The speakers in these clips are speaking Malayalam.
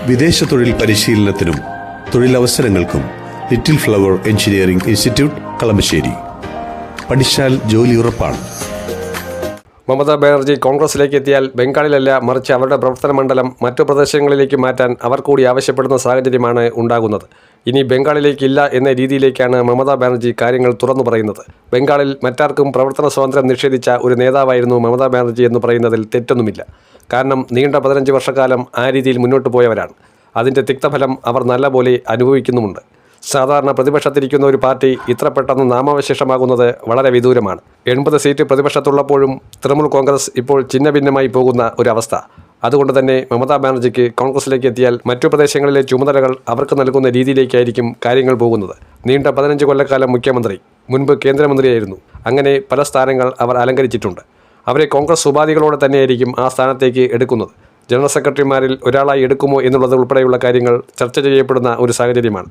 വിദേശ തൊഴിൽ പരിശീലനത്തിനും തൊഴിലവസരങ്ങൾക്കും Little Flower engineering institute Kalamassery. പഠിച്ചാൽ ജോലി ഉറപ്പാണ്. മമതാ ബാനർജി കോൺഗ്രസിലേക്ക് എത്തിയാൽ ബംഗാളിലല്ല, മറിച്ച് അവരുടെ പ്രവർത്തന മണ്ഡലം മറ്റു പ്രദേശങ്ങളിലേക്ക് മാറ്റാൻ അവർ കൂടി ആവശ്യപ്പെടുന്ന സാഹചര്യമാണ് ഉണ്ടാകുന്നത്. ഇനി ബംഗാളിലേക്കില്ല എന്ന രീതിയിലേക്കാണ് മമതാ ബാനർജി കാര്യങ്ങൾ തുറന്നു പറയുന്നത്. ബംഗാളിൽ മറ്റാർക്കും പ്രവർത്തന സ്വാതന്ത്ര്യം നിഷേധിച്ച ഒരു നേതാവായിരുന്നു മമതാ ബാനർജി എന്ന് പറയുന്നതിൽ തെറ്റൊന്നുമില്ല. കാരണം നീണ്ട 15 വർഷക്കാലം ആ രീതിയിൽ മുന്നോട്ട് പോയവരാണ്. അതിൻ്റെ തിക്തഫലം അവർ നല്ലപോലെ അനുഭവിക്കുന്നുമുണ്ട്. സാധാരണ പ്രതിപക്ഷത്തിരിക്കുന്ന ഒരു പാർട്ടി ഇത്ര പെട്ടെന്ന് നാമാവശേഷമാകുന്നത് വളരെ വിദൂരമാണ്. 80 സീറ്റ് പ്രതിപക്ഷത്തുള്ളപ്പോഴും തൃണമൂൽ കോൺഗ്രസ് ഇപ്പോൾ ഛിന്നഭിന്നമായി പോകുന്ന ഒരവസ്ഥ. അതുകൊണ്ട് തന്നെ മമതാ ബാനർജിക്ക് കോൺഗ്രസിലേക്ക് എത്തിയാൽ മറ്റു പ്രദേശങ്ങളിലെ ചുമതലകൾ അവർക്ക് നൽകുന്ന രീതിയിലേക്കായിരിക്കും കാര്യങ്ങൾ പോകുന്നത്. നീണ്ട 15 കൊല്ലക്കാലം മുഖ്യമന്ത്രി, മുൻപ് കേന്ദ്രമന്ത്രിയായിരുന്നു. അങ്ങനെ പല സ്ഥാനങ്ങൾ അവർ അലങ്കരിച്ചിട്ടുണ്ട്. അവരെ കോൺഗ്രസ് ഉപാധികളോടെ തന്നെയായിരിക്കും ആ സ്ഥാനത്തേക്ക് എടുക്കുന്നത്. ജനറൽ സെക്രട്ടറിമാരിൽ ഒരാളായി എടുക്കുമോ എന്നുള്ളത് ഉൾപ്പെടെയുള്ള കാര്യങ്ങൾ ചർച്ച ചെയ്യപ്പെടുന്ന ഒരു സാഹചര്യമാണ്.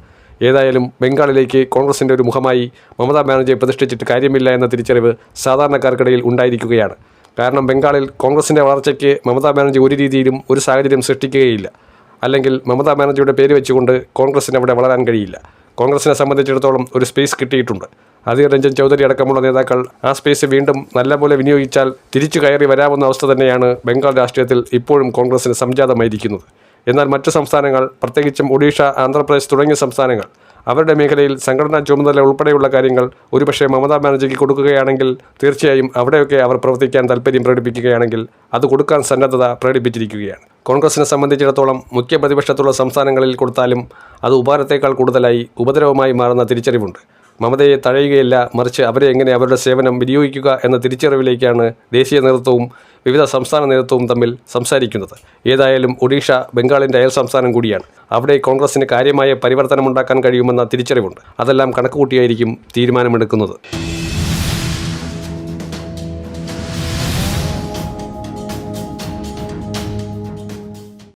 ഏതായാലും ബംഗാളിലേക്ക് കോൺഗ്രസിൻ്റെ ഒരു മുഖമായി മമതാ ബാനർജിയെ പ്രതിഷ്ഠിച്ചിട്ട് കാര്യമില്ല എന്ന തിരിച്ചറിവ് സാധാരണക്കാർക്കിടയിൽ ഉണ്ടായിരിക്കുകയാണ്. കാരണം ബംഗാളിൽ കോൺഗ്രസിൻ്റെ വളർച്ചയ്ക്ക് മമതാ ബാനർജി ഒരു രീതിയിലും ഒരു സാഹചര്യം സൃഷ്ടിക്കുകയില്ല. അല്ലെങ്കിൽ മമതാ ബാനർജിയുടെ പേര് വെച്ചുകൊണ്ട് കോൺഗ്രസിന് അവിടെ വളരാൻ കഴിയില്ല. കോൺഗ്രസിനെ സംബന്ധിച്ചിടത്തോളം ഒരു സ്പേസ് കിട്ടിയിട്ടുണ്ട്. അധീർ രഞ്ജൻ ചൗധരി അടക്കമുള്ള നേതാക്കൾ ആ സ്പേസ് വീണ്ടും നല്ലപോലെ വിനിയോഗിച്ചാൽ തിരിച്ചു കയറി വരാവുന്ന അവസ്ഥ തന്നെയാണ് ബംഗാൾ രാഷ്ട്രീയത്തിൽ ഇപ്പോഴും കോൺഗ്രസിന് സംജാതമായിരിക്കുന്നത്. എന്നാൽ മറ്റു സംസ്ഥാനങ്ങൾ, പ്രത്യേകിച്ചും ഒഡീഷ, ആന്ധ്രാപ്രദേശ് തുടങ്ങിയ സംസ്ഥാനങ്ങൾ അവരുടെ മേഖലയിൽ സംഘടനാ ചുമതല ഉൾപ്പെടെയുള്ള കാര്യങ്ങൾ ഒരുപക്ഷെ മമതാ ബാനർജിക്ക് കൊടുക്കുകയാണെങ്കിൽ തീർച്ചയായും അവിടെയൊക്കെ അവർ പ്രവർത്തിക്കാൻ താല്പര്യം പ്രകടിപ്പിക്കുകയാണെങ്കിൽ അത് കൊടുക്കാൻ സന്നദ്ധത പ്രകടിപ്പിച്ചിരിക്കുകയാണ്. കോൺഗ്രസിനെ സംബന്ധിച്ചിടത്തോളം മുഖ്യ പ്രതിപക്ഷത്തുള്ള സംസ്ഥാനങ്ങളിൽ കൊടുത്താലും അത് ഉപകാരത്തേക്കാൾ കൂടുതലായി ഉപദ്രവമായി മാറുന്ന തിരിച്ചറിവുണ്ട്. മമതയെ തഴയുകയല്ല, മറിച്ച് അവരെ എങ്ങനെ അവരുടെ സേവനം വിനിയോഗിക്കുക എന്ന തിരിച്ചറിവിലേക്കാണ് ദേശീയ നേതൃത്വവും വിവിധ സംസ്ഥാന നേതൃത്വവും തമ്മിൽ സംസാരിക്കുന്നത്. ഏതായാലും ഒഡീഷ ബംഗാളിൻ്റെ അയൽ സംസ്ഥാനം കൂടിയാണ്. അവിടെ കോൺഗ്രസിന് കാര്യമായ പരിവർത്തനമുണ്ടാക്കാൻ കഴിയുമെന്ന തിരിച്ചറിവുണ്ട്. അതെല്ലാം കണക്കുകൂട്ടിയായിരിക്കും തീരുമാനമെടുക്കുന്നത്.